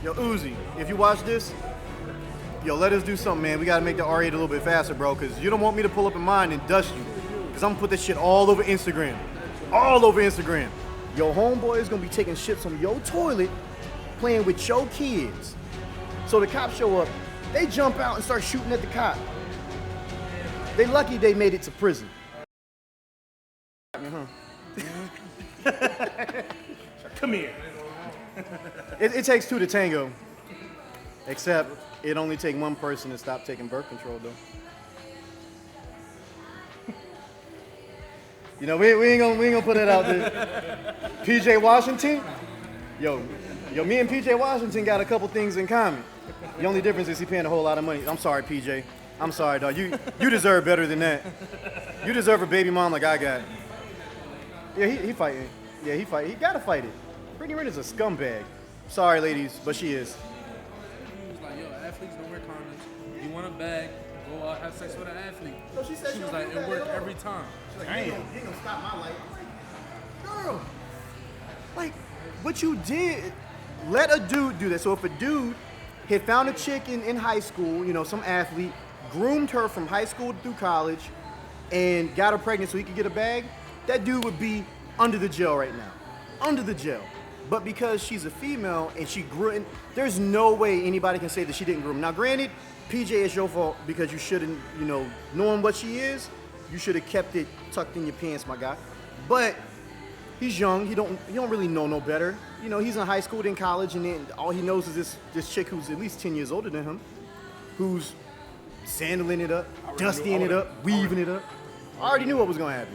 Yo, Uzi, if you watch this, yo, let us do something, man. We gotta make the R8 a little bit faster, bro, because you don't want me to pull up in mine and dust you. Because I'm gonna put this shit all over Instagram. All over Instagram. Yo, homeboy is gonna be taking shits on your toilet, playing with your kids. So the cops show up, they jump out and start shooting at the cop. They lucky they made it to prison. Come here. It takes two to tango. Except it only takes one person to stop taking birth control, though. You know, we ain't gonna put it out there. PJ Washington, yo, me and PJ Washington got a couple things in common. The only difference is he paying a whole lot of money. I'm sorry, PJ. I'm sorry, dog. You deserve better than that. You deserve a baby mom like I got. Yeah, he fighting. Yeah, he fight. He gotta fight it. Brittany Renner's a scumbag. Sorry, ladies, but she is. He was like, yo, athletes don't wear condoms. You want a bag, go out, have sex with an athlete. No, she said she was like, it worked every time. She's like, you ain't gonna stop my life. Girl, like, what you did, let a dude do that. So if a dude had found a chick in high school, you know, some athlete, groomed her from high school through college, and got her pregnant so he could get a bag, that dude would be under the jail right now. Under the jail. But because she's a female and she grew, there's no way anybody can say that she didn't groom. Now, granted, PJ, it's your fault because you shouldn't, you know, knowing what she is, you should have kept it tucked in your pants, my guy. But he's young. He don't really know no better. You know, he's in high school, then college, and then all he knows is this chick who's at least 10 years older than him, who's sandling it up, dustying it up, weaving it up. I already knew what was gonna happen.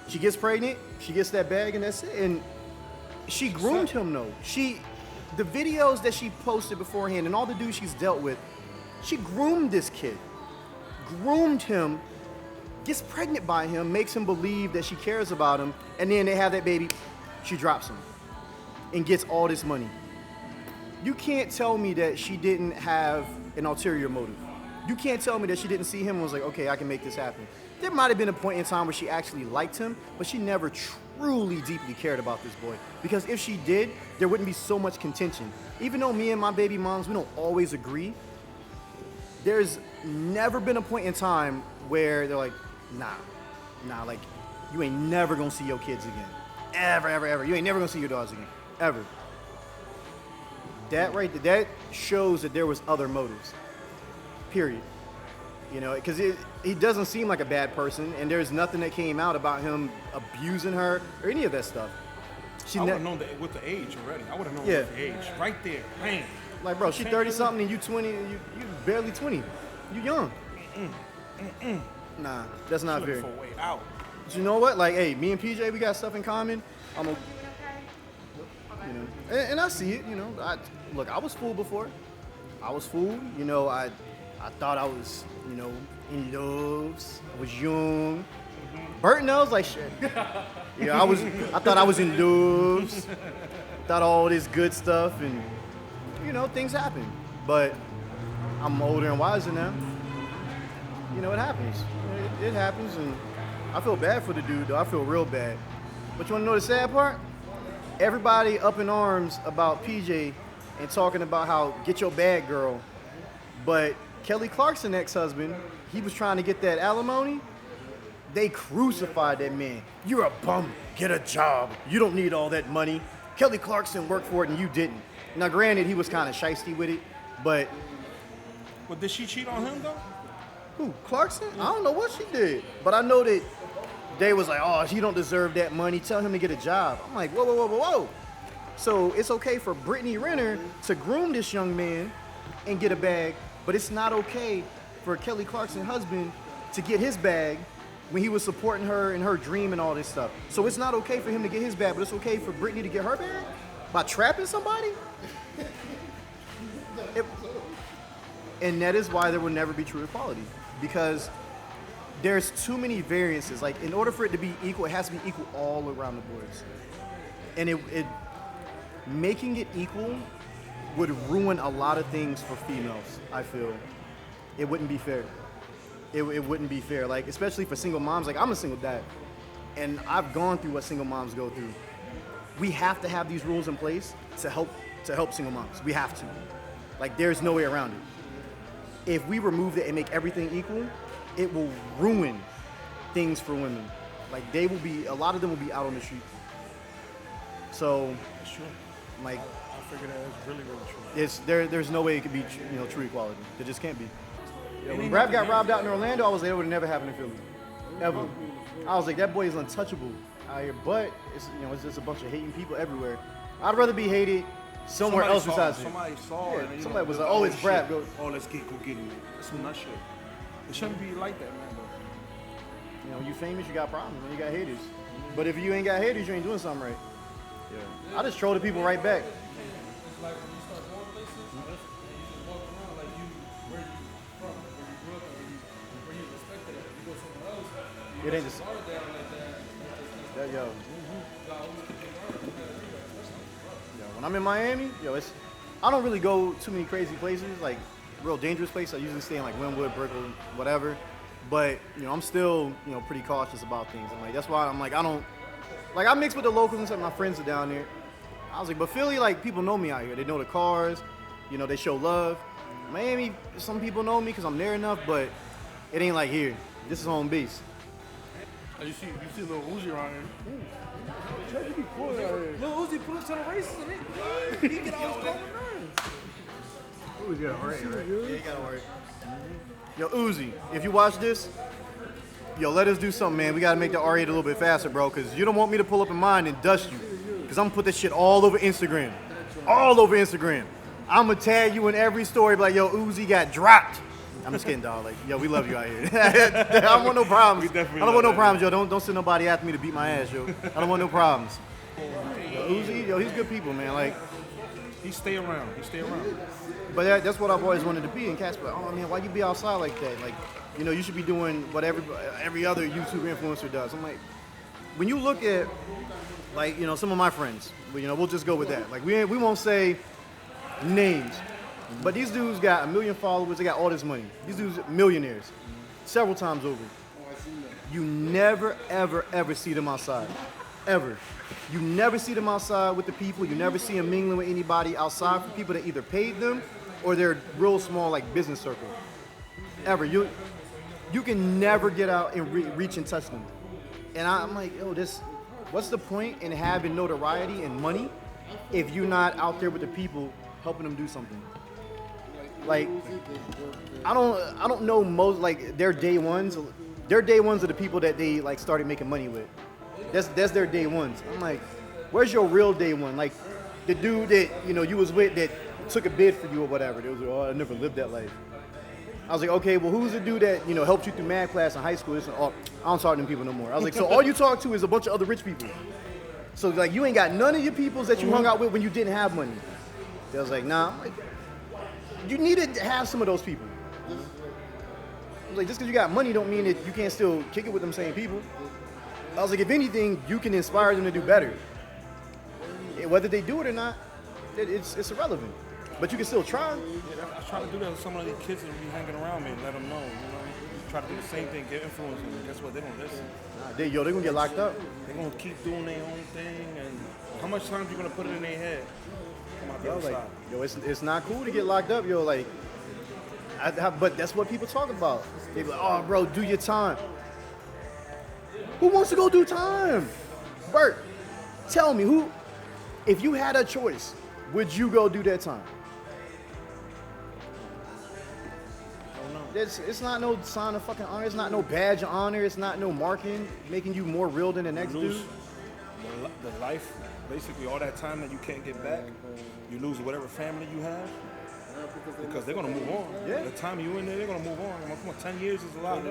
She gets pregnant, she gets that bag, and that's it. And she groomed him, though. The videos that she posted beforehand and all the dudes she's dealt with, she groomed this kid. Groomed him, gets pregnant by him, makes him believe that she cares about him, and then they have that baby, she drops him and gets all this money. You can't tell me that she didn't have an ulterior motive. You can't tell me that she didn't see him and was like, okay, I can make this happen. There might have been a point in time where she actually liked him, but she never truly deeply cared about this boy. Because if she did, there wouldn't be so much contention. Even though me and my baby moms, we don't always agree, there's never been a point in time where they're like, nah, like, you ain't never gonna see your kids again. Ever, ever, ever. You ain't never gonna see your daughters again. Ever. That shows that there was other motives. Period. You know, because he doesn't seem like a bad person, and there's nothing that came out about him abusing her or any of that stuff. I would have known that with the age already. I would have known with the age. Right there. Bam. Like, bro, she's 30-something and you 20, you barely 20. You young. Nah, that's not fair. For a way out. But you know what? Like, hey, me and PJ, we got stuff in common. You know, and I see it, you know. Look, I was fooled before. I was fooled. You know, I thought I was, you know, in loves. I was young. Bert knows, like, shit. Yeah, I thought I was in loves. Thought all this good stuff, and, you know, things happen. But I'm older and wiser now. You know, it happens. It happens, and I feel bad for the dude, though. I feel real bad. But you want to know the sad part? Everybody up in arms about PJ and talking about how get your bag, girl. But Kelly Clarkson's ex-husband, he was trying to get that alimony. They crucified that man. You're a bum. Get a job. You don't need all that money. Kelly Clarkson worked for it and you didn't. Now, granted, he was kind of shiesty with it, but... Well, did she cheat on him, though? Who, Clarkson? I don't know what she did. But I know that they was like, oh, he don't deserve that money. Tell him to get a job. I'm like, whoa, whoa, whoa, whoa, whoa. So it's okay for Brittany Renner to groom this young man and get a bag, but it's not okay for Kelly Clarkson's husband to get his bag when he was supporting her in her dream and all this stuff. So it's not okay for him to get his bag, but it's okay for Brittany to get her bag? By trapping somebody? And that is why there will never be true equality, because there's too many variances. Like, in order for it to be equal, it has to be equal all around the boards. And making it equal would ruin a lot of things for females, I feel. It wouldn't be fair. It wouldn't be fair, like, especially for single moms. Like, I'm a single dad, and I've gone through what single moms go through. We have to have these rules in place to help to help single moms. We have to. Like, there's no way around it. If we remove it and make everything equal, it will ruin things for women. Like, a lot of them will be out on the street. So, That's true. like, I figured that was really, really true. there's no way it could be, true equality. There just can't be. When Brad got robbed out in Orlando, I was like, it would never happen in Philly, ever. I was like, that boy is untouchable out here. But it's just a bunch of hating people everywhere. I'd rather be hated somewhere else besides here. Somebody saw it. And, somebody was like, oh, it's Brad. Go let's go get him. That's some nut shit. It shouldn't be like that, man. But you famous, you got problems. When you got haters. But if you ain't got haters, you ain't doing something right. Yeah. I just troll the people right back. It's like when you start going places, you just walk around like where you from, where you grew up, and where you respected it. If you go somewhere else, you It ain't just guard down like that. When I'm in Miami, I don't really go too many crazy places, like real dangerous places. I usually stay in like Wynwood, Brickell, whatever. But I'm still pretty cautious about things. And like that's why I'm like I mix with the locals and stuff. My friends are down there. I was like, but Philly, like people know me out here. They know the cars, they show love. Miami, some people know me because I'm there enough, but it ain't like here. This is home base. You see little Uzi around here. Lil Uzi put us to the races and he get all his Uzi got right? Yeah, he got right. Yo, Uzi, if you watch this, let us do something, man. We gotta make the R8 a little bit faster, bro, because you don't want me to pull up in mine and dust you. Because I'm gonna put this shit all over Instagram. All over Instagram. I'm gonna tag you in every story, like, yo, Uzi got dropped. I'm just kidding, dog. Like, yo, we love you out here. I don't want no problems. I don't want no problems, yo. Don't send nobody after me to beat my ass, yo. I don't want no problems. Yo, Uzi, he's good people, man. Like, he stay around. But that's what I've always wanted to be. And Cass, like, oh man, why you be outside like that? Like, you should be doing what every other YouTube influencer does. I'm like, when you look at, like, some of my friends, we'll just go with that. Like, we won't say names. But these dudes got 1 million followers. They got all this money. These dudes are millionaires, several times over. You never, ever, ever see them outside, ever. You never see them outside with the people. You never see them mingling with anybody outside for people that either paid them or they're real small, like business circle. Ever. You can never get out and reach and touch them. And I'm like, yo, what's the point in having notoriety and money if you're not out there with the people helping them do something? Like, I don't know most, like, their day ones. Their day ones are the people that they like started making money with. That's their day ones. I'm like, where's your real day one? Like, the dude that you was with that took a bid for you or whatever. They was like, oh, I never lived that life. I was like, okay, well, who's the dude that helped you through math class in high school? I don't talk to them people no more. I was like, so all you talk to is a bunch of other rich people. So like, you ain't got none of your peoples that you hung out with when you didn't have money. They was like, nah. I'm like, you needed to have some of those people. I was like, just because you got money don't mean that you can't still kick it with them same people. I was like, if anything, you can inspire them to do better. Whether they do it or not, it's irrelevant. But you can still try. Yeah, I try to do that with some of these kids that be hanging around me and let them know, Try to do the same thing, get influence them. Guess what? They don't listen. They're going to get locked up. They're going to keep doing their own thing. And how much time are you going to put it in their head? It's not cool to get locked up, like, but that's what people talk about. They be like, oh, bro, do your time. Who wants to go do time? Bert, tell me, if you had a choice, would you go do that time? I don't know. It's not no sign of fucking honor. It's not no badge of honor. It's not no marking making you more real than the next dude. The life, basically all that time that you can't get back, you lose whatever family you have, because they're going to move on. Yeah. The time you in there, they're going to move on. Come on, 10 years is a lot.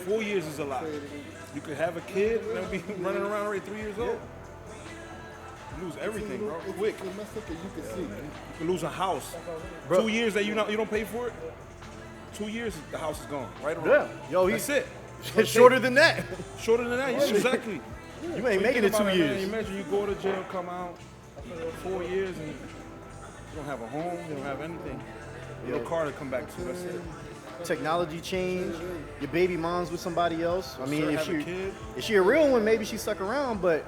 4 years is a lot. You could have a kid, they'll be running around already 3 years old. You lose everything, bro, quick. You can lose a house. Bro. 2 years that you don't pay for it, 2 years, the house is gone, right around. Yeah. Yo, that's it. Shorter than that. Shorter than that, yeah, exactly. You ain't making it 2 years. Man, you imagine you go to jail, come out, 4 years, and you don't have a home, you don't have anything. No car to come back to, that's it. Technology change. Your baby mom's with somebody else. I mean, if she a real one, maybe she stuck around, but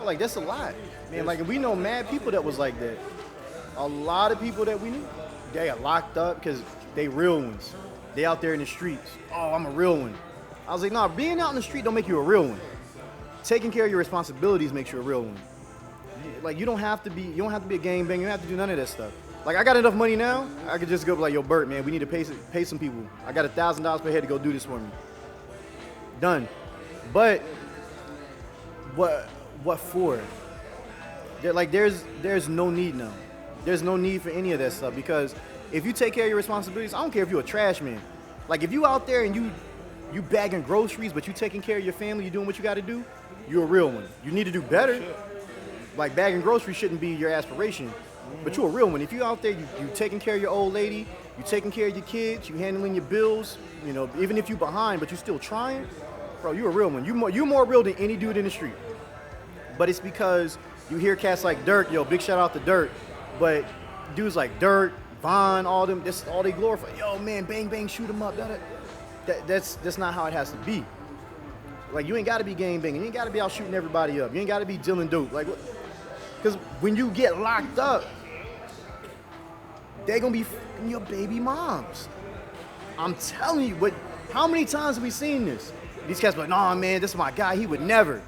like, that's a lot. Man, like, we know mad people that was like that. a lot of people that we knew, they got locked up because they real ones. They out there in the streets. Oh, I'm a real one. I was like, nah, being out in the street don't make you a real one. Taking care of your responsibilities makes you a real one. Like you don't have to be a gangbanger. You don't have to do none of that stuff. Like I got enough money now, I could just go be like, yo, Bert, man, we need to pay some people. I got $1,000 per head to go do this for me. Done. But what for? Like there's no need now. There's no need for any of that stuff because if you take care of your responsibilities, I don't care if you're a trash man. Like if you out there and you bagging groceries, but you taking care of your family, you doing what you got to do, you're a real one. You need to do better. Like bagging groceries shouldn't be your aspiration, but you're a real one. If you out there, you taking care of your old lady, you taking care of your kids, you handling your bills, you know, even if you behind, but you still trying, bro, you a real one. You more real than any dude in the street. But it's because you hear cats like Dirk, yo, big shout out to Dirk, but dudes like Dirk, Von, all them, that's all they glorify. Yo, man, bang, bang, shoot them up. That's not how it has to be. Like, you ain't got to be gang banging. You ain't got to be out shooting everybody up. You ain't got to be dealing dope. Like, because when you get locked up, they going to be f***ing your baby moms. I'm telling you, but how many times have we seen this? These cats be like, nah, man, this is my guy. He would never.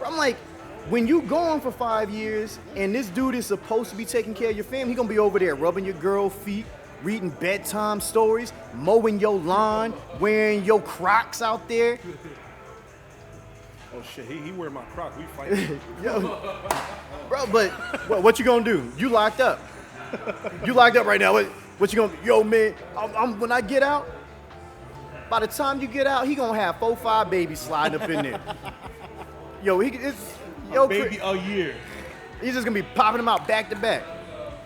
I'm like, when you gone for 5 years and this dude is supposed to be taking care of your family, he gonna be over there rubbing your girl feet, reading bedtime stories, mowing your lawn, wearing your Crocs out there. Oh shit, he wear my Crocs. We fight. Yo, bro, but what you gonna do? You locked up. You locked up right now. What you gonna do? Yo, man, when I get out, by the time you get out, he gonna have 4 or 5 babies sliding up in there. Yo, Baby a year. He's just gonna be popping them out back to back.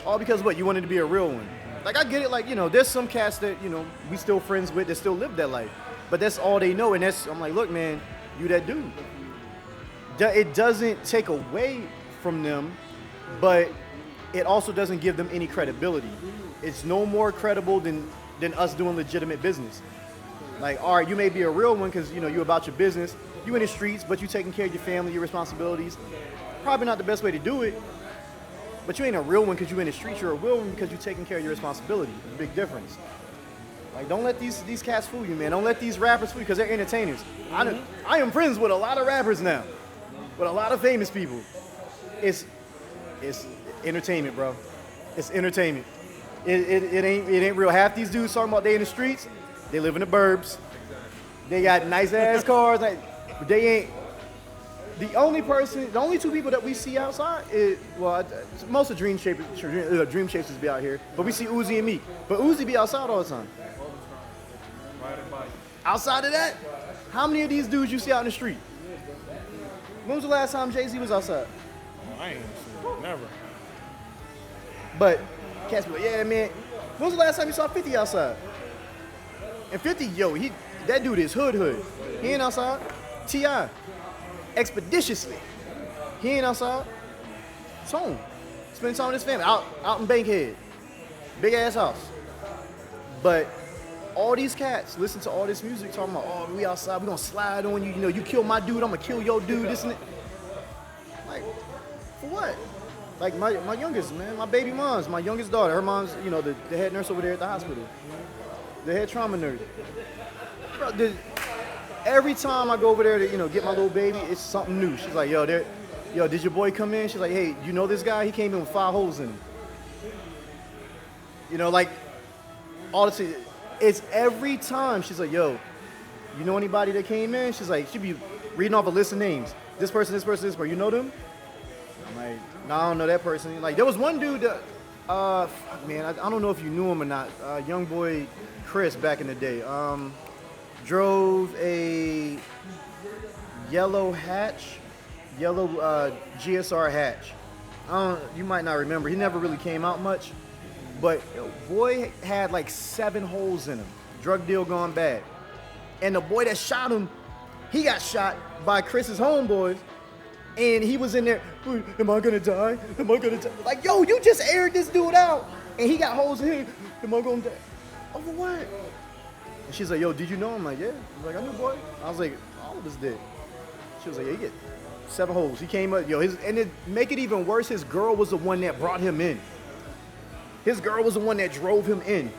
All because what? You wanted to be a real one. Like I get it, like, you know, there's some cats that, you know, we still friends with that still live that life. But that's all they know, and I'm like, look, man, you that dude. It doesn't take away from them, but it also doesn't give them any credibility. It's no more credible than us doing legitimate business. Like, all right, you may be a real one because, you know, you about your business. You in the streets, but you taking care of your family, your responsibilities. Probably not the best way to do it, but you ain't a real one because you in the streets. You're a real one because you're taking care of your responsibility. Big difference. Like, don't let these cats fool you, man. Don't let these rappers fool you because they're entertainers. I am friends with a lot of rappers now, with a lot of famous people. It's entertainment, bro. It's entertainment. It ain't real. Half these dudes talking about they in the streets, they live in the burbs. They got nice ass cars. Like, but they ain't. The only 2 people that we see outside is, well, most of Dream Chasers be out here, but we see Uzi and Meek. But Uzi be outside all the time. Outside of that, how many of these dudes you see out in the street? When was the last time Jay-Z was outside? I ain't seen never. But cats be like, yeah, man. When was the last time you saw 50 outside? And 50, yo, that dude is hood. He ain't outside. T.I. Expeditiously. He ain't outside. It's home. Spend time with his family. Out in Bankhead. Big ass house. But all these cats listen to all this music talking about, oh, we outside, we gonna slide on you. You know, you kill my dude, I'm gonna kill your dude, this and that. Like, for what? Like my youngest, man, my baby mom's, my youngest daughter, her mom's, you know, the head nurse over there at the hospital. The head trauma nurse. Bro, every time I go over there to, you know, get my little baby, it's something new. She's like, yo, did your boy come in? She's like, hey, you know this guy? He came in with 5 holes in him. You know, like, all the it's every time. She's like, yo, you know anybody that came in? She's like, she'd be reading off a list of names. This person, this person, this person. You know them? I'm like, no, I don't know that person. Like, there was one dude that, man, I don't know if you knew him or not. Young boy Chris back in the day. Drove a yellow GSR hatch. You might not remember. He never really came out much. But boy had like 7 holes in him. Drug deal gone bad. And the boy that shot him, he got shot by Chris's homeboys. And he was in there, am I gonna die? Am I gonna die? Like, yo, you just aired this dude out. And he got holes in him. Am I gonna die? Over what? And she's like, yo, did you know him? I'm like, yeah. I was like, I knew boy. I was like, all of us did. She was like, yeah, 7 holes. He came up, and to make it even worse, his girl was the one that brought him in. His girl was the one that drove him in.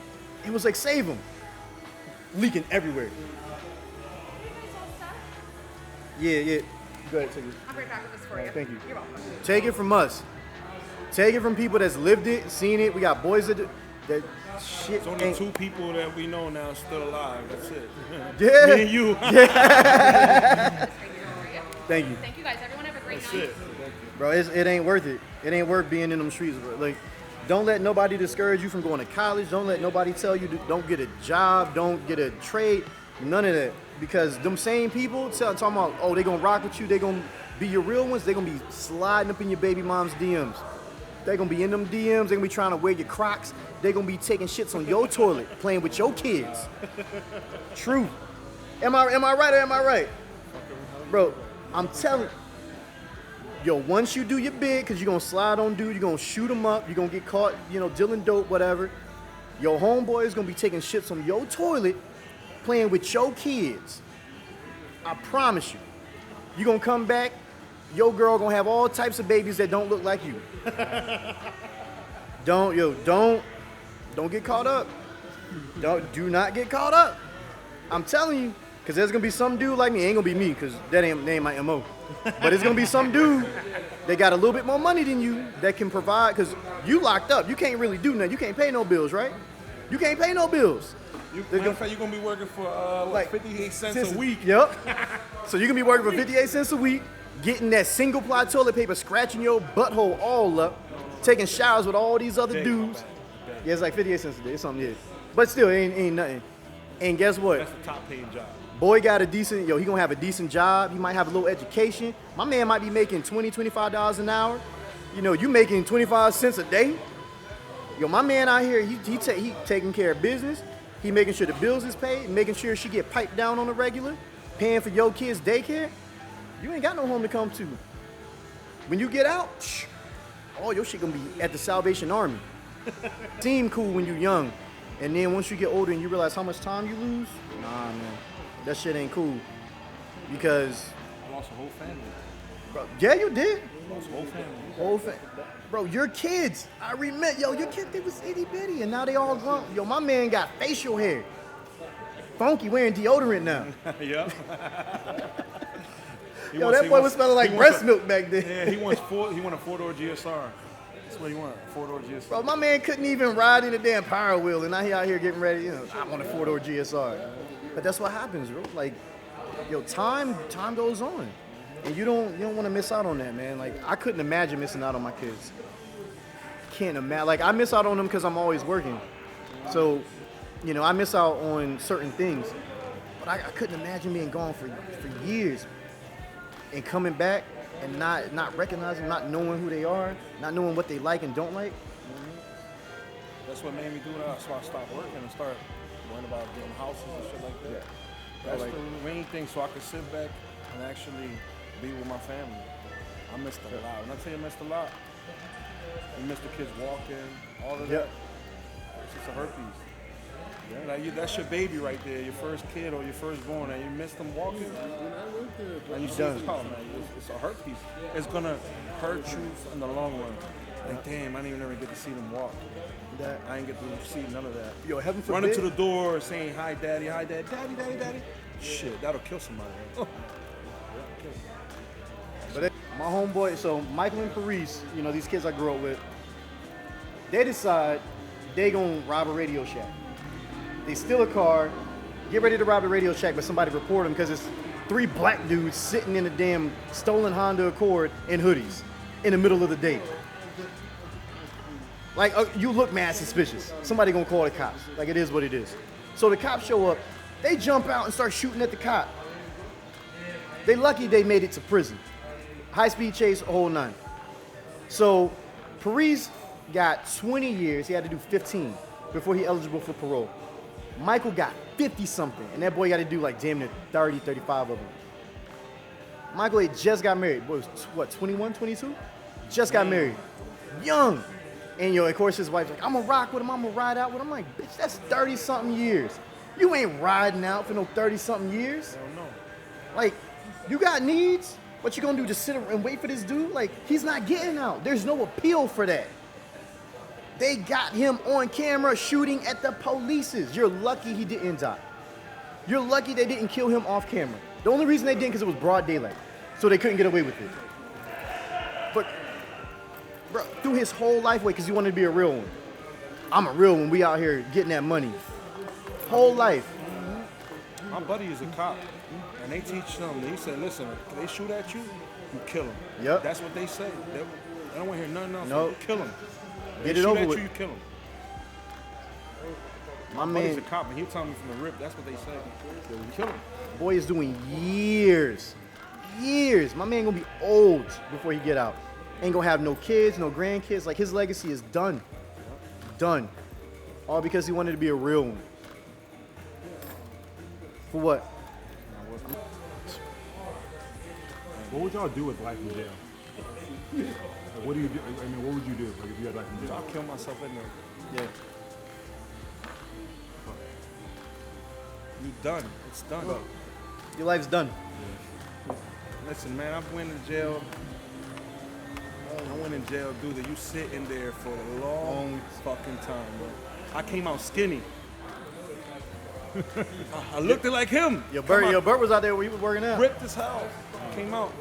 It was like, save him. Leaking everywhere. Yeah. Go ahead, take it. I'll bring it back with this for you. Thank you. You're welcome. Take it from us. Take it from people that's lived it, seen it. We got boys that shit. It's only 2 people that we know now still alive. That's it. Yeah. Me and you. Thank you. Thank you guys. Everyone have a great That's night. it. Bro, it ain't worth it. It ain't worth being in them streets, bro. Like, don't let nobody discourage you from going to college. Don't let nobody tell you don't get a job, don't get a trade, none of that. Because them same people talking about, oh, they gonna rock with you, they gonna be your real ones, they gonna be sliding up in your baby mom's DMs. They gonna be in them DMs, they gonna be trying to wear your Crocs, they gonna be taking shits on your toilet, playing with your kids. True. Am I right or am I right? Bro, I'm telling yo, once you do your bid, because you're going to slide on dude, you're going to shoot him up, you're going to get caught, dealing dope, whatever. Your homeboy is going to be taking shits on your toilet, playing with your kids. I promise you. You're going to come back, your girl going to have all types of babies that don't look like you. Don't get caught up. Do not get caught up. I'm telling you, because there's going to be some dude like me. It ain't going to be me, because that ain't my MO. But it's going to be some dude that got a little bit more money than you that can provide, because you locked up. You can't really do nothing. You can't pay no bills, right? You can't pay no bills. Matter of fact, you're going to be working for like 58 cents a week. Yep. So you're going to be working for 58 cents a week, getting that single ply toilet paper, scratching your butthole all up, taking showers with all these other dudes. Yeah, it's like 58 cents a day. It's something, yeah. But still, it ain't nothing. And guess what? That's the top paid job. Boy got a decent, he gonna have a decent job. He might have a little education. My man might be making $20, $25 an hour. You making 25 cents a day. My man out here, he taking care of business. He making sure the bills is paid, making sure she get piped down on the regular, paying for your kids' daycare. You ain't got no home to come to. When you get out, all your shit gonna be at the Salvation Army. Seem cool when you're young. And then once you get older and you realize how much time you lose, nah, man. That shit ain't cool. Because I lost a whole family. Bro, yeah, you did. I lost a whole family. Whole family. Bro, your kids, I remember, your kids, they was itty bitty and now they all grown. My man got facial hair. Funky, wearing deodorant now. Yep. That boy was smelling like breast milk back then. Yeah, he wants a 4-door GSR. That's what he wants, a 4-door GSR. Bro, my man couldn't even ride in a damn Power Wheel, and now he out here getting ready, I want a 4-door GSR. But that's what happens, bro. Like, time goes on. And you don't want to miss out on that, man. Like, I couldn't imagine missing out on my kids. Can't imagine. Like, I miss out on them because I'm always working. So, I miss out on certain things. But I couldn't imagine being gone for years and coming back and not recognizing, not knowing who they are, not knowing what they like and don't like. That's what made me do that. That's why I stopped working and started worrying about getting houses and shit like that. Yeah. That's the main thing, so I could sit back and actually be with my family. I missed a lot. When I tell you I missed a lot, you missed the kids walking, all of that. It's just a herpes. Yeah. Like that's your baby right there, your first kid or your firstborn, and you missed them walking. And you see, oh, man, it's a herpes. It's gonna hurt you in the long run. Like, damn, I didn't even ever get to see them walk. I didn't get to see none of that. Yo, heaven forbid. Running to the door saying, hi, daddy, daddy. Shit, that'll kill somebody. But my homeboy, so Michael and Paris, these kids I grew up with, they decide they gonna rob a Radio Shack. They steal a car, get ready to rob the Radio Shack, but somebody report them because it's 3 black dudes sitting in a damn stolen Honda Accord in hoodies in the middle of the day. Like, you look mad suspicious. Somebody gonna call the cops. Like, it is what it is. So the cops show up, they jump out and start shooting at the cop. They lucky they made it to prison. High-speed chase, a whole 9. So Paris got 20 years. He had to do 15 before he eligible for parole. Michael got 50-something, and that boy got to do like damn near 30, 35 of them. Michael had just got married. Boy was, what, 21, 22? Just got married. Young. And, of course, his wife's like, I'm going to rock with him. I'm going to ride out with him. I'm like, bitch, that's 30-something years. You ain't riding out for no 30-something years. I don't know. Like, you got needs? What you gonna do? Just sit and wait for this dude? Like, he's not getting out. There's no appeal for that. They got him on camera shooting at the polices. You're lucky he didn't die. You're lucky they didn't kill him off camera. The only reason they didn't, because it was broad daylight. So they couldn't get away with it. But, bro, threw his whole life away because he wanted to be a real one. I'm a real one. We out here getting that money. Whole life. My buddy is a cop, and they teach them. He said, listen, if they shoot at you, you kill them. Yep. That's what they say. They don't want to hear nothing else. Nope. You kill them. Get it over with. You kill them. My buddy's man, a cop, and he told me from the rip, that's what they say. You kill him. boy is doing years. Years. My man gonna be old before he get out. Ain't gonna have no kids, no grandkids. Like, his legacy is done. Done. All because he wanted to be a real one. For what? What would y'all do with life in jail? Like, what do you do? I mean, what would you do like if you had life in jail? I'll kill myself in there. Yeah. You done. It's done. Your life's done. Listen, man, I went in jail. I went in jail, dude. That you sit in there for a long fucking time, bro. I came out skinny. I looked like him. Your Bert was out there where you was working out. Ripped as hell. Came out.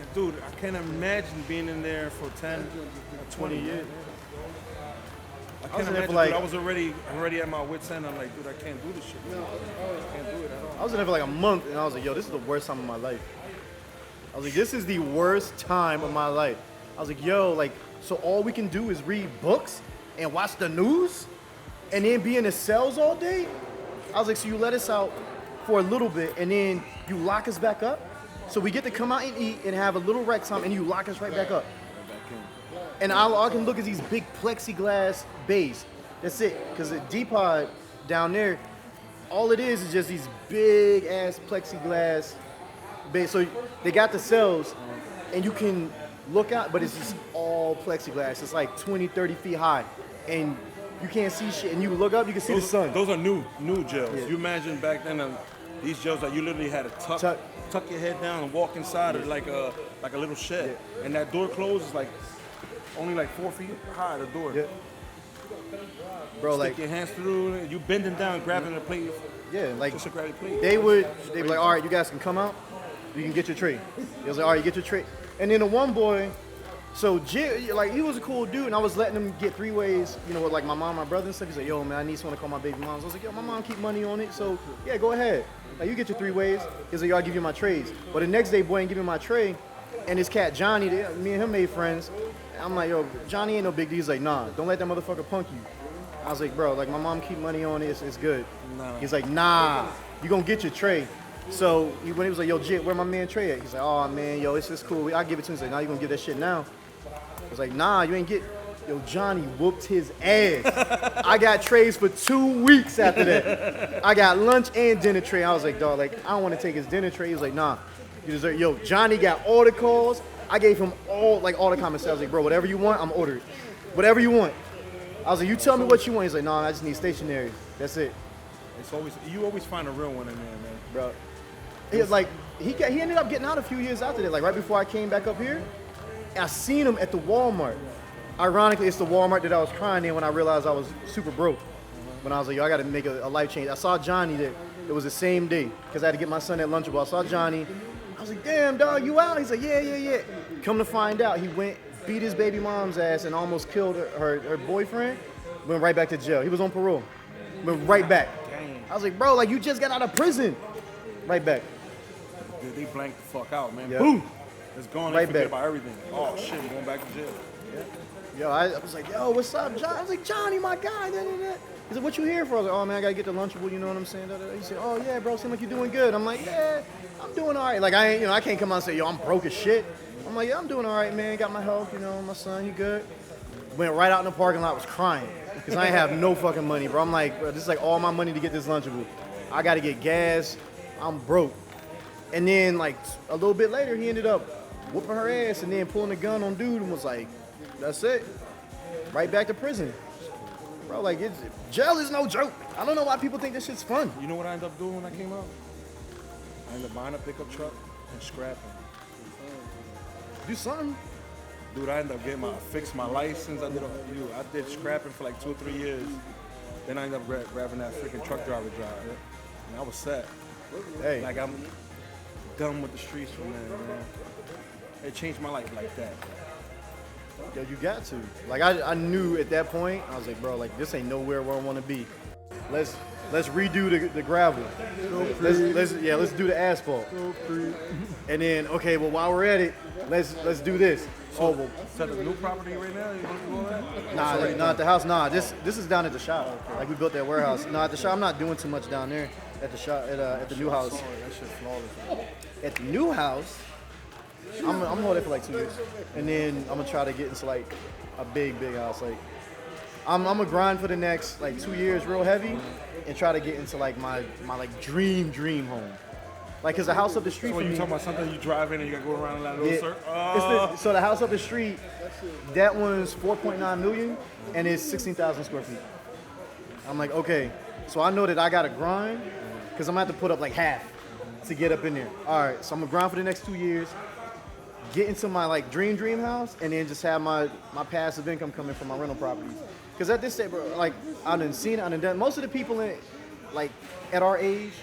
And dude, I can't imagine being in there for 10 or 20 years. I can't imagine, like, dude, I was already at my wit's end. I'm like, dude, I can't do this shit. I can't do it at all. I was in there for like a month, and I was like, yo, this is the worst time of my life. I was like, this is the worst time of my life. I was like, yo, like, so all we can do is read books and watch the news and then be in the cells all day? I was like, so you let us out for a little bit and then you lock us back up? So we get to come out and eat and have a little rec time and you lock us right back up. And all I can look is these big plexiglass bays. That's it. Because the D-Pod down there, all it is just these big ass plexiglass bays. So they got the cells and you can look out, but it's just all plexiglass. It's like 20, 30 feet high. And you can't see shit. And you look up, you can see the sun. Those are new jails. Yeah. You imagine back then, these jails that you literally had to tuck your head down and walk inside of like a little shed. Yeah. And that door closes like only like 4 feet high, the door. Yeah. Bro, Stick like, your hands through it, you bending down, grabbing the plate. yeah, like, Just to grab the plate. they'd be like, all right, you guys can come out. You can get your tray. He was like, all right, you get your tray. And then the one boy, so like, he was a cool dude, and I was letting him get 3 ways, you know, with like my mom, my brother and stuff. He's like, yo, man, I need someone to call my baby moms. I was like, yo, my mom keep money on it, so yeah, go ahead. Like, you get your 3 ways. He's like, yo, I'll give you my trays. But the next day, boy ain't give me my tray, and this cat Johnny, me and him made friends. I'm like, yo, Johnny ain't no big deal. He's like, nah, don't let that motherfucker punk you. I was like, bro, like, my mom keep money on it, it's good. Nah. He's like, nah, you gonna get your tray. So when he was like, yo, Jit, where my man Trey at? He's like, oh man, yo, it's just cool. I'll give it to him. He's like, nah, you gonna give that shit now? I was like, nah, you ain't get. Yo, Johnny whooped his ass. I got trays for 2 weeks after that. I got lunch and dinner tray. I was like, dog, like, I don't want to take his dinner tray. He was like, nah, you deserve. Yo, Johnny got all the calls. I gave him all the comments. I was like, bro, whatever you want, I'm ordering. Whatever you want. I was like, you tell me what you want. He's like, nah, I just need stationery. That's it. It's always, you always find a real one in there, man. Bro. He was like, he ended up getting out a few years after that. Like, right before I came back up here, I seen him at the Walmart. Ironically, it's the Walmart that I was crying in when I realized I was super broke. When I was like, yo, I gotta make a life change. I saw Johnny there. It was the same day, because I had to get my son at Lunchable. I saw Johnny. I was like, damn, dog, you out? He's like, yeah. Come to find out, he went, beat his baby mom's ass and almost killed her boyfriend. Went right back to jail. He was on parole. Went right back. Dang. I was like, bro, like, you just got out of prison. Right back. Dude, they blanked the fuck out, man. Yep. Boom! It's gone. Right They forget back. about everything. Oh shit, I'm going back to jail. Yo, I was like, yo, what's up, John? I was like, Johnny, my guy. Da, da, da. He's like, what you here for? I was like, oh man, I gotta get the Lunchable. You know what I'm saying? Da, da, da. He said, oh yeah, bro, seem like you're doing good. I'm like, yeah, I'm doing all right. Like, I can't come out and say, yo, I'm broke as shit. I'm like, yeah, I'm doing all right, man. Got my health, you know, my son, he good. Went right out in the parking lot, was crying because I ain't have no fucking money, bro. I'm like, bro, this is like all my money to get this Lunchable. I gotta get gas. I'm broke. And then, like, a little bit later, he ended up whooping her ass and then pulling a gun on dude and was like, that's it. Right back to prison. Bro, like, jail is no joke. I don't know why people think this shit's fun. You know what I ended up doing when I came out? I ended up buying a pickup truck and scrapping. Do something. Dude, I ended up fixed my license. I did scrapping for like 2 or 3 years. Then I ended up grabbing that freaking truck driver job. And I was set. Hey. Like I'm done with the streets from there, man. It changed my life like that. Yo, you got to. Like I knew at that point, I was like, bro, like this ain't nowhere where I want to be. Let's redo the gravel. Let's do the asphalt. And then okay, well while we're at it, let's do this. So, is that the new property right now? You want to do all that? Nah, not at the house. Nah, this is down at the shop. Like we built that warehouse. Nah, at the shop, I'm not doing too much down there at the shop at the new house. Sorry, that shit's flawless. At the new house, I'm gonna hold it for like 2 years, and then I'm gonna try to get into like a big house. Like I'm gonna grind for the next like 2 years, real heavy, and try to get into like my like dream home. Like, cause the house up the street So when from you me. talking about something you drive in and you gotta go around that little Yeah. circle? So the house up the street, that one's 4.9 million, and it's 16,000 square feet. I'm like, okay, so I know that I gotta grind, cause I'm gonna have to put up like half to get up in there. All right, so I'm gonna grind for the next 2 years, get into my like dream house, and then just have my passive income coming from my rental properties. Cause at this stage, bro, like I done seen it, I done done. Most of the people like at our age,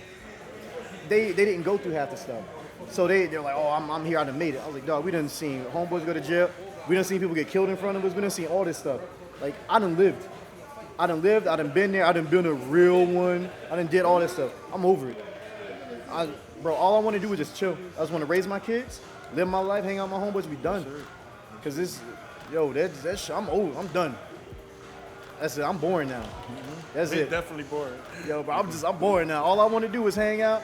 they didn't go through half the stuff. So they're like, oh, I'm here, I done made it. I was like, dog, we done seen homeboys go to jail. We done seen people get killed in front of us. We done seen all this stuff. Like, I done lived, I done been there, I done been a real one. I done did all this stuff. I'm over it. Bro, all I want to do is just chill. I just want to raise my kids, live my life, hang out with my homeboys, be done. Cause that's shit, I'm old, I'm done. That's it, I'm boring now. That's it. Definitely boring. Yo, bro, I'm boring now. All I want to do is hang out,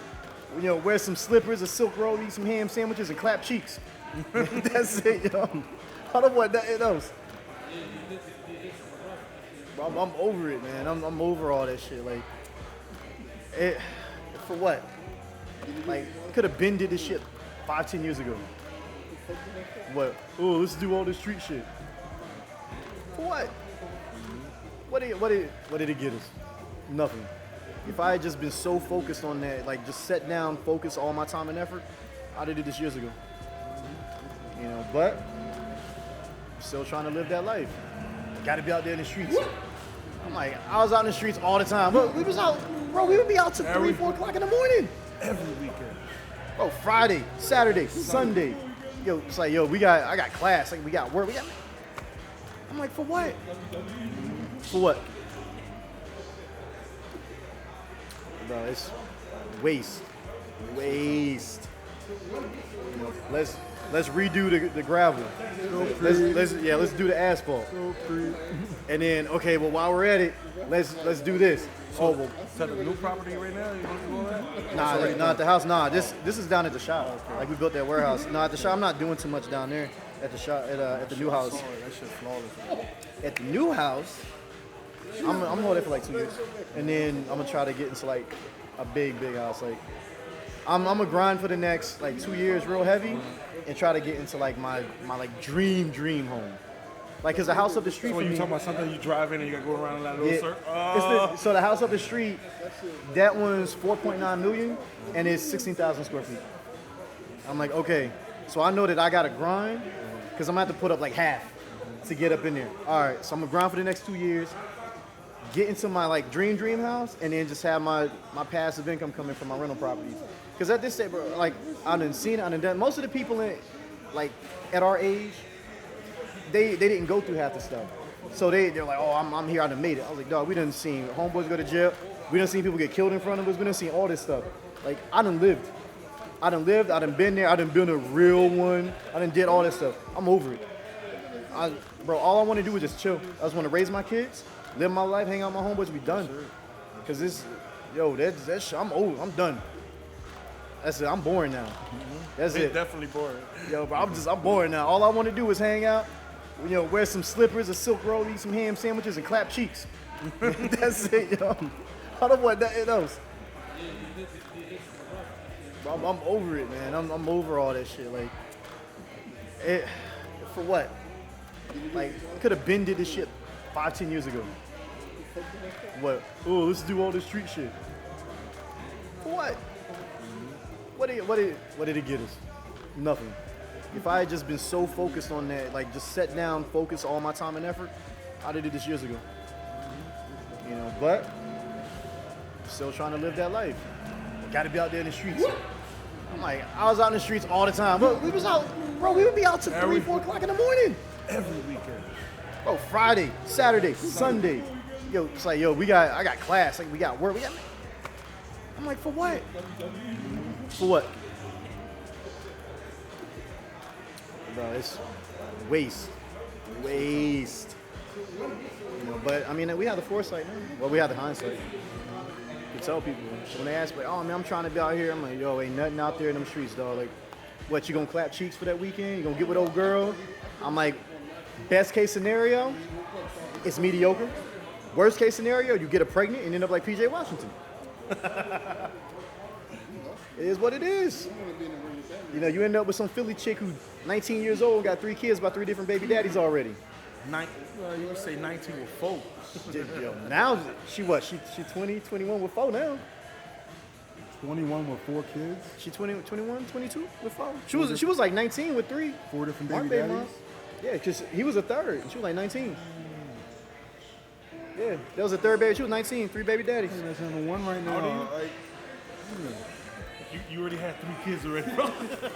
wear some slippers, a silk robe, eat some ham sandwiches, and clap cheeks. That's it, yo. I don't want nothing else. Bro, I'm over it, man. I'm over all that shit. Like, for what? Like, could have been did this shit 5-10 years ago. What? Oh, let's do all this street shit. For what? What did it get us? Nothing. If I had just been so focused on that, like just set down, focus all my time and effort, I'd have did this years ago. But I'm still trying to live that life. Got to be out there in the streets. I'm like, I was out in the streets all the time. Look, we was out, bro. We would be out till 3, 4 o'clock in the morning. Every weekend. Bro, Friday, Saturday, Sunday. Yo, it's like, I got class. Like, we got work. I'm like, for what? For what? Bro, it's waste. Let's redo the gravel. Let's do the asphalt. And then okay, well while we're at it, let's do this. So, is that the new property right now? You want to do all that? Nah, not at the house. Nah, this is down at the shop. Like we built that warehouse. Nah, at the shop, I'm not doing too much down there at the shop at the new house. Sorry, that shit's flawless. At the new house, I'm gonna hold it for like 2 years, and then I'm gonna try to get into like a big house. Like I'm gonna grind for the next like 2 years, real heavy, and try to get into like my like dream home. Like, cause the house up the street So from when me. you talking about something you drive in and you gotta go around that little circle? So the house up the street, that one's 4.9 million, and it's 16,000 square feet. I'm like, okay, so I know that I gotta grind, cause I'm gonna have to put up like half to get up in there. All right, so I'm gonna grind for the next 2 years, get into my like dream house, and then just have my passive income coming from my rental properties. Cause at this stage, bro, like I done seen it, I done done. Most of the people like at our age, they didn't go through half the stuff. So they're like, oh, I'm here, I done made it. I was like, dog, we done seen homeboys go to jail. We done seen people get killed in front of us. We done seen all this stuff. Like, I done lived, I done been there, I done been a real one. I done did all this stuff. I'm over it. Bro, all I want to do is just chill. I just want to raise my kids, live my life, hang out with my homeboys, be done. Cause that's shit, I'm old, I'm done. That's it, I'm boring now. That's it. Definitely boring. Yo, bro, I'm boring now. All I want to do is hang out, wear some slippers, a silk robe, eat some ham sandwiches, and clap cheeks. That's it, yo. I don't want nothing else. Bro, I'm over it, man. I'm over all that shit. Like, for what? Like, could have been did this shit 5-10 years ago. What? Oh, let's do all this street shit. For what? What did it get us? Nothing. if I had just been so focused on that, like just set down, focus all my time and effort, I'd have did this years ago. You know, but still trying to live that life. Got to be out there in the streets. I'm like, I was out in the streets all the time. Bro, we would be out till 3, 4 o'clock in the morning. Every weekend. Bro, Friday, Saturday, Sunday. Yo, it's like, yo, I got class. Like, we got work. I'm like, for what? For what? Bro, it's waste. Waste. You know, but I mean, we have the foresight now. Well, we have the hindsight. You tell people. So when they ask, like, oh man, I'm trying to be out here, I'm like, yo, ain't nothing out there in them streets, dog. Like, what, you gonna clap cheeks for that weekend? You gonna get with old girl? I'm like, best case scenario, it's mediocre. Worst case scenario, you get her pregnant and end up like PJ Washington. It is what it is. You know, you end up with some Philly chick who's 19 years old, got 3 kids by 3 different baby daddies already. You would say 19 with 4. Yo, now she 20, 21 with 4 now. 21 with 4 kids. She 20, 21, 22 with 4. She was like 19 with 3. 4 different Aren't baby they, daddies. Mom? Yeah, because he was a third, and she was like 19. Yeah, that was a third baby. She was 19, 3 baby daddies. That's on the one right now. Like, You already had 3 kids already, bro.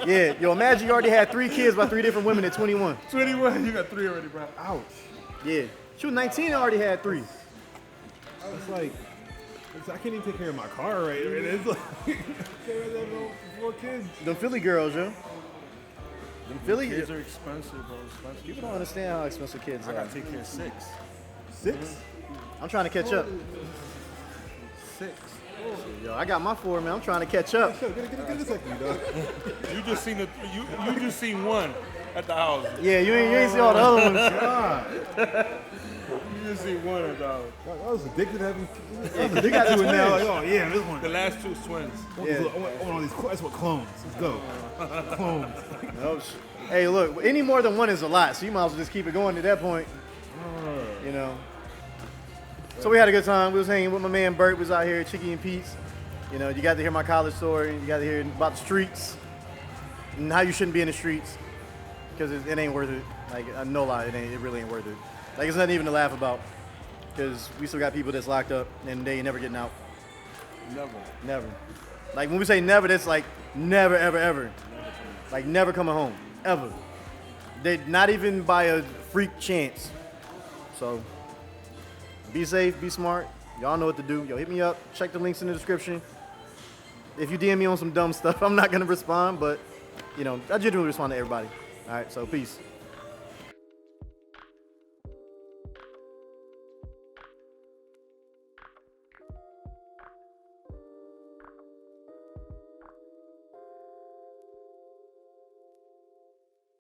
Yeah, yo, imagine you already had 3 kids by 3 different women at 21. 21, you got 3 already, bro. ouch. Yeah, she was 19 and already had 3. It's like, I can't even take care of my car right now. It's like, I 4 kids. Them Philly girls, yo. Them Philly Kids are expensive, bro. Expensive. People don't understand how expensive kids I are. gotta take care of 6. 6? I'm trying to catch up. 6. Yo, I got my 4, man. I'm trying to catch up. Get a second, dog. You just seen you just seen 1 at the house. Yeah, you ain't see all the other ones. God. You just seen 1 at the house. I was addicted to having. You got to it now. twins. Like, oh yeah, this one. The last 2 twins. Yeah. I want all these. That's what clones. Let's go. Clones. No, hey, look, any more than 1 is a lot, so you might as well just keep it going at that point. You know. So we had a good time. We was hanging with my man Bert. Was out here, Chicky and Pete's. You know, you got to hear my college story. You got to hear about the streets and how you shouldn't be in the streets because it ain't worth it. Like, no lie, it really ain't worth it. Like, it's nothing even to laugh about because we still got people that's locked up and they ain't never getting out. Never. Like, when we say never, that's like never, ever, ever. Like, never coming home, ever. They not even by a freak chance. So, be safe, be smart. Y'all know what to do. Yo, hit me up. Check the links in the description. If you DM me on some dumb stuff, I'm not going to respond, but, you know, I generally respond to everybody. All right, so peace.